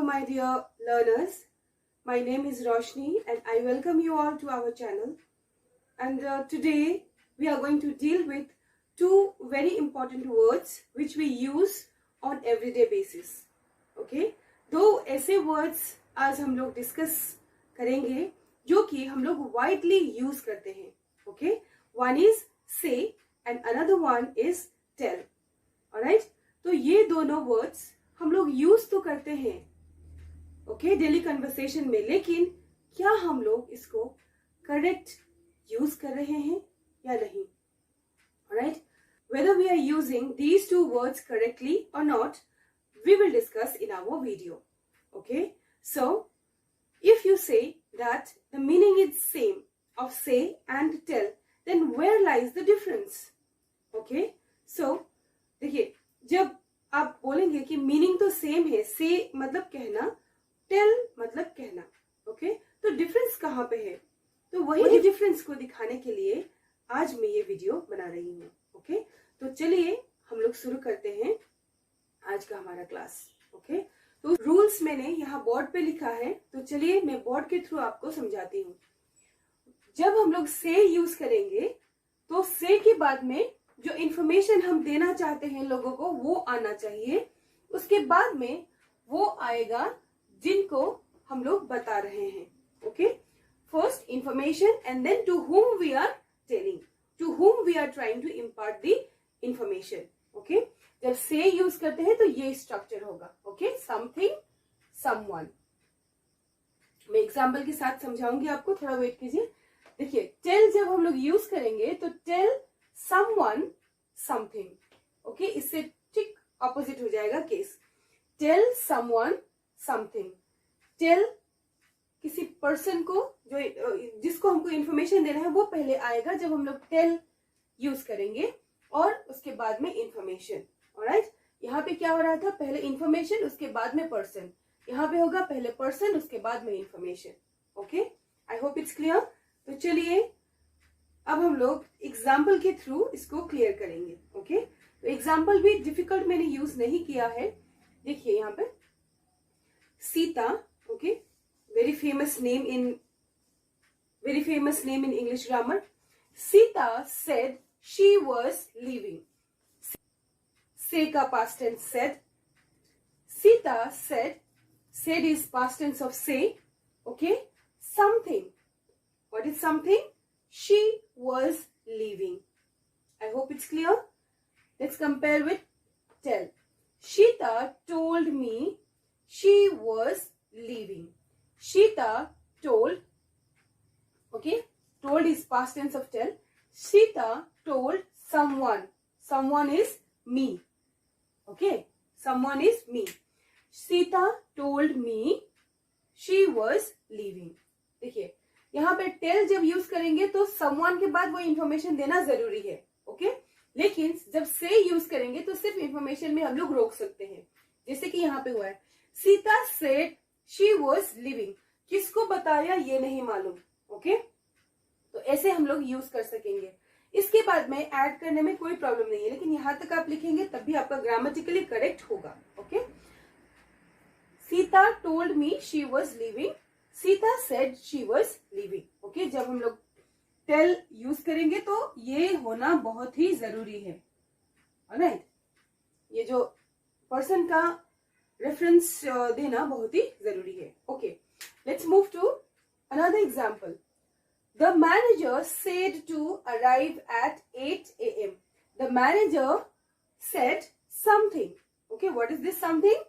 my dear learners. My name is Roshni and I welcome you all to our channel. And today we are going to deal with two very important words which we use on everyday basis. Okay? दो ऐसे words आज हम लोग discuss करेंगे जो कि हम लोग widely use करते हैं. Okay? One is say and another one is tell. Alright? तो ये दोनों words हम लोग यूज तो करते हैं ओके डेली कन्वर्सेशन में, लेकिन क्या हम लोग इसको करेक्ट यूज कर रहे हैं या नहीं. Right, whether we are using these two words correctly or not, we will discuss in our video. Okay, so if you say that the meaning is same of say and tell, then where lies the difference? Okay, so देखिए, जब आप बोलेंगे कि meaning तो same है, से मतलब कहना, टेल मतलब कहना, ओके, तो डिफरेंस कहाँ पे है? तो वही डिफरेंस को दिखाने के लिए आज मैं ये वीडियो बना रही हूँ. ओके, तो चलिए हम लोग शुरू करते हैं आज का हमारा क्लास. ओके, तो रूल्स मैंने यहाँ बोर्ड पे लिखा है, तो चलिए मैं बोर्ड के थ्रू आपको समझाती हूँ. जब हम लोग से यूज करेंगे तो से के बाद में जो इंफॉर्मेशन हम देना चाहते हैं लोगों को वो आना चाहिए. उसके बाद में वो आएगा जिनको हम लोग बता रहे हैं. Okay, first information and then to whom we are telling, to whom we are trying to impart the information. Okay, जब से यूज करते हैं तो ये स्ट्रक्चर होगा. Okay, something, someone. मैं एग्जाम्पल के साथ समझाऊंगी आपको, थोड़ा वेट कीजिए. देखिए, टेल जब हम लोग यूज करेंगे तो टेल someone something. ओके, इससे ठीक ऑपोजिट हो जाएगा case. Tell someone something. Tell किसी पर्सन को जो जिसको हमको इंफॉर्मेशन देना है वो पहले आएगा जब हम लोग टेल यूज करेंगे और उसके बाद में इंफॉर्मेशन. ऑलराइट, यहाँ पे क्या हो रहा था? पहले इंफॉर्मेशन उसके बाद में पर्सन. यहाँ पे होगा पहले पर्सन उसके बाद में information. Okay, I hope it's clear. तो चलिए अब हम लोग एग्जाम्पल के थ्रू इसको क्लियर करेंगे. ओके, तो एग्जाम्पल भी डिफिकल्ट मैंने यूज नहीं किया है. देखिए यहाँ पे Sita, okay, very famous name in English grammar. Sita said she was living. Say का past tense said. Sita said is past tense of say. Okay, something, what is something? She was leaving. I hope it's clear. Let's compare with tell. Shita told me she was leaving. Shita told. Okay, told is past tense of tell. Shita told someone. Someone is me. Okay, someone is me. Shita told me she was leaving. देखिए, यहाँ पे tell जब use करेंगे तो someone के बाद वो information देना जरूरी है. ओके, लेकिन जब से यूज करेंगे तो सिर्फ इंफॉर्मेशन में हम लोग रोक सकते हैं. जैसे कि यहाँ पे हुआ है, Sita said she was living. किसको बताया ये नहीं मालूम. ओके, तो ऐसे हम लोग यूज कर सकेंगे. इसके बाद में ऐड करने में कोई प्रॉब्लम नहीं है, लेकिन यहाँ तक आप लिखेंगे तब भी आपका ग्रामेटिकली करेक्ट होगा. Okay, Sita told me she was living. Sita said she was living. Okay, जब हम लोग टेल यूज करेंगे तो ये होना बहुत ही जरूरी है. ऑलराइट, ये जो पर्सन का रेफरेंस देना बहुत ही जरूरी है. Okay, let's move to another example. The manager said to arrive at 8 AM. The manager said something. Okay, what is this something?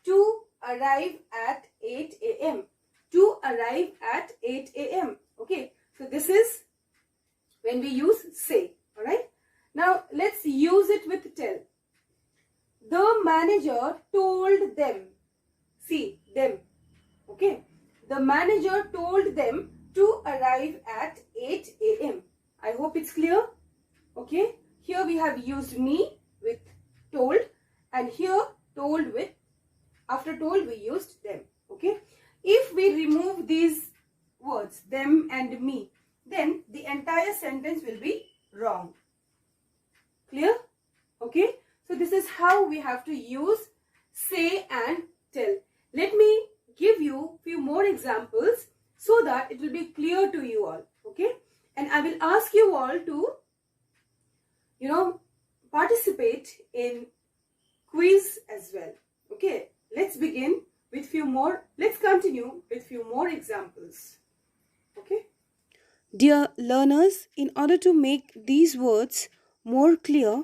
To arrive at 8 AM. To arrive at 8 AM. Okay, so this is when we use say. All right, now let's use it with tell. The manager told them. See, them. Okay, the manager told them to arrive at 8 AM. I hope it's clear. Okay, here we have used me with told, and here told with, after told we used them. Okay, if we remove these words, them and me, then the entire sentence will be wrong. Clear? Okay, so this is how we have to use say and tell. Let me more examples so that it will be clear to you all. Okay, and I will ask you all to, participate in quiz as well. Okay, let's begin with few more. Let's continue with few more examples. Okay. Dear learners, in order to make these words more clear,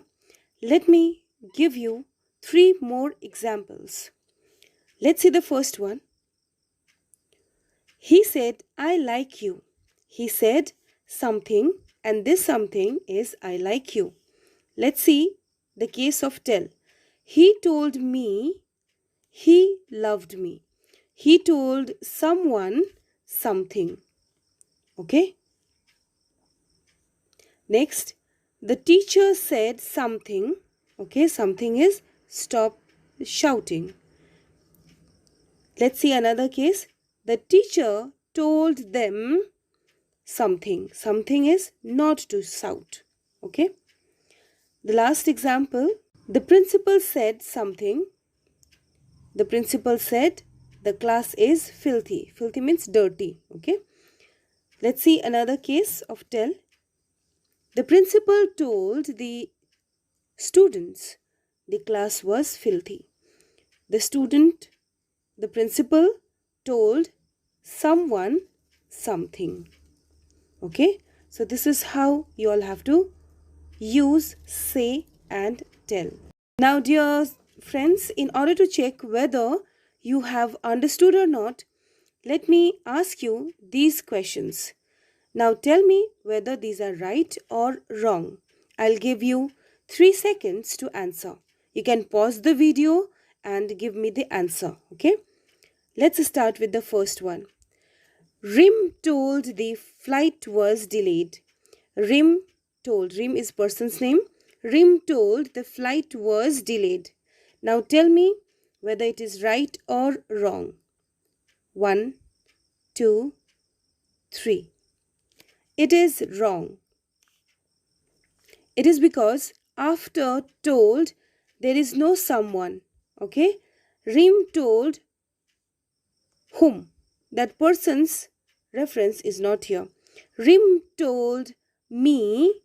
let me give you 3 more examples. Let's see the first one. He said, I like you. He said something, and this something is I like you. Let's see the case of tell. He told me he loved me. He told someone something. Okay. Next, the teacher said something. Okay, something is stop shouting. Let's see another case. The teacher told them something. Something is not to shout. Okay. The last example. The principal said something. The principal said the class is filthy. Filthy means dirty. Okay. Let's see another case of tell. The principal told the students the class was filthy. The principal told someone something. Okay. So this is how you all have to use say and tell. Now dear friends, in order to check whether you have understood or not, let me ask you these questions. Now tell me whether these are right or wrong. I'll give you 3 seconds to answer. You can pause the video and give me the answer. Okay. Let's start with the first one. Rim told the flight was delayed. Rim is person's name. Rim told the flight was delayed. Now tell me whether it is right or wrong. 1, 2, 3. It is wrong. It is because after told there is no someone. Okay. Rim told whom? That person's reference is not here. Rim told me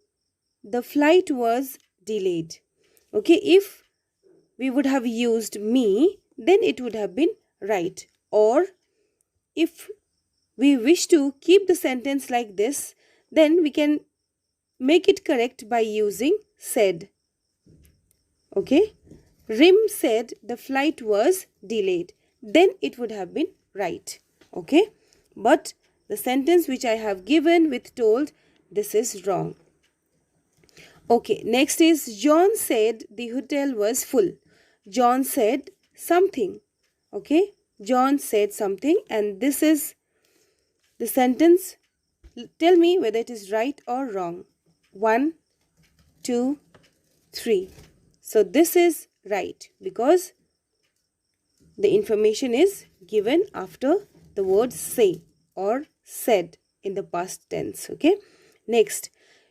the flight was delayed. Okay, if we would have used me, then it would have been right. Or if we wish to keep the sentence like this, then we can make it correct by using said. Okay, Rim said the flight was delayed. Then it would have been right. Okay, but the sentence which I have given with told, this is wrong. Okay, next is John said the hotel was full. John said something. Okay, John said something, and this is the sentence. Tell me whether it is right or wrong. 1, 2, 3. So this is right because the information is given after the word say or said in the past tense. Okay. Next,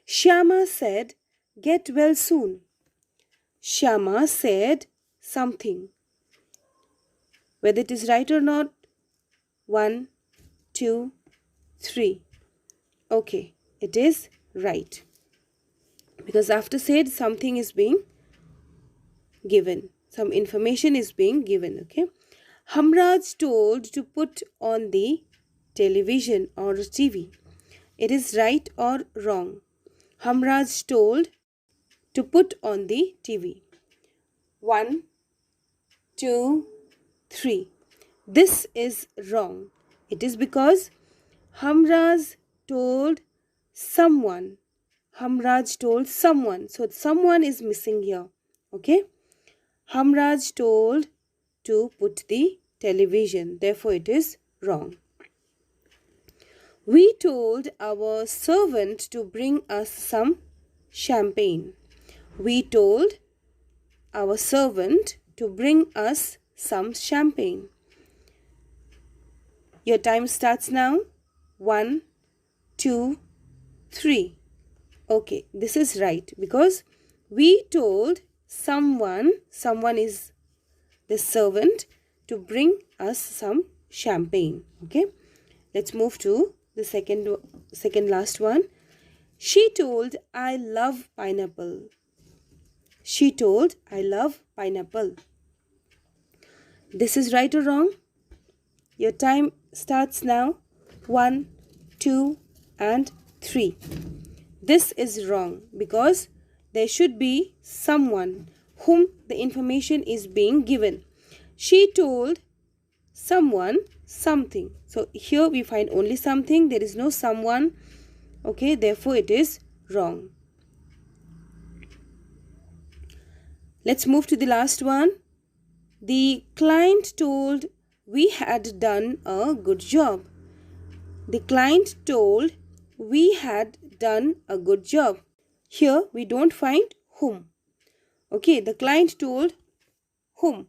Shyama said, get well soon. Shyama said something. Whether it is right or not. 1, 2, 3. Okay, it is right. Because after said, something is being given. Some information is being given. Okay. Hamraj told to put on the television or TV. It is right or wrong. Hamraj told to put on the TV. 1, 2, 3. This is wrong. It is because Hamraj told someone. Hamraj told someone. So someone is missing here. Okay. Hamraj told to put the television. Therefore, it is wrong. We told our servant to bring us some champagne. We told our servant to bring us some champagne. Your time starts now. 1, 2, 3. Okay, this is right because we told someone is the servant, to bring us some champagne. Okay, let's move to the second last one. She told I love pineapple. She told I love pineapple. This is right or wrong? Your time starts now. 1, 2 and 3. This is wrong because there should be someone whom the information is being given. She told someone something. So here we find only something. There is no someone. Okay, therefore it is wrong. Let's move to the last one. The client told we had done a good job. The client told we had done a good job. Here we don't find whom. Okay, the client told whom.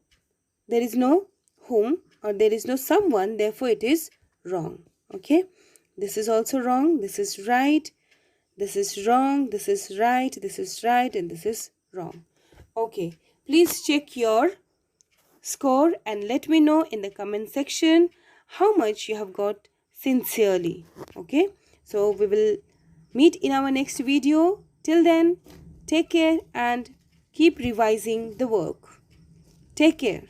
There is no whom or there is no someone, therefore it is wrong. Okay, this is also wrong. This is right. This is wrong. This is right. This is right. And this is wrong. Okay, please check your score and let me know in the comment section how much you have got sincerely. Okay, so we will meet in our next video. Till then, take care and keep revising the work. Take care.